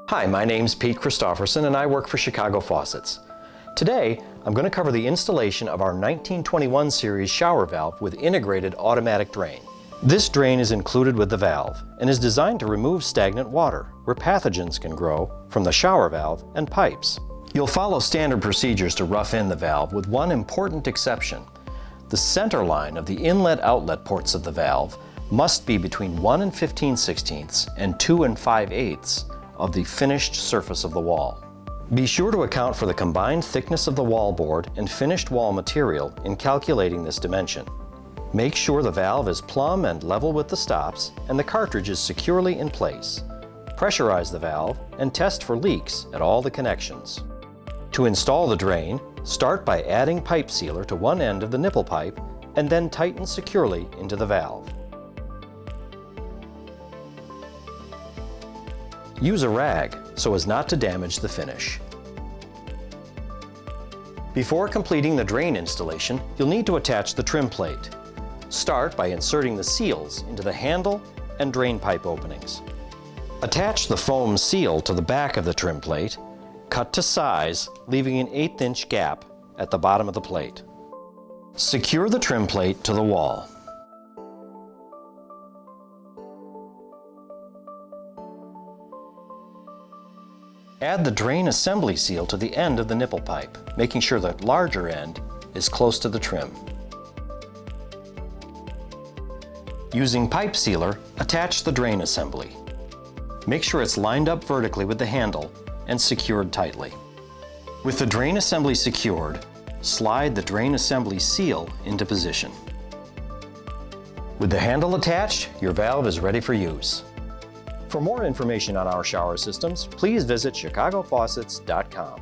Hi, my name's Pete Christofferson and I work for Chicago Faucets. Today, I'm going to cover the installation of our 1921 series shower valve with integrated automatic drain. This drain is included with the valve and is designed to remove stagnant water where pathogens can grow from the shower valve and pipes. You'll follow standard procedures to rough in the valve with one important exception. The center line of the inlet-outlet ports of the valve must be between 1 15/16 and 2 5/8 of the finished surface of the wall. Be sure to account for the combined thickness of the wallboard and finished wall material in calculating this dimension. Make sure the valve is plumb and level with the stops and the cartridge is securely in place. Pressurize the valve and test for leaks at all the connections. To install the drain, start by adding pipe sealer to one end of the nipple pipe and then tighten securely into the valve. Use a rag so as not to damage the finish. Before completing the drain installation, you'll need to attach the trim plate. Start by inserting the seals into the handle and drain pipe openings. Attach the foam seal to the back of the trim plate, cut to size, leaving an 1/8" gap at the bottom of the plate. Secure the trim plate to the wall. Add the drain assembly seal to the end of the nipple pipe, making sure the larger end is close to the trim. Using pipe sealer, attach the drain assembly. Make sure it's lined up vertically with the handle and secured tightly. With the drain assembly secured, slide the drain assembly seal into position. With the handle attached, your valve is ready for use. For more information on our shower systems, please visit chicagofaucets.com.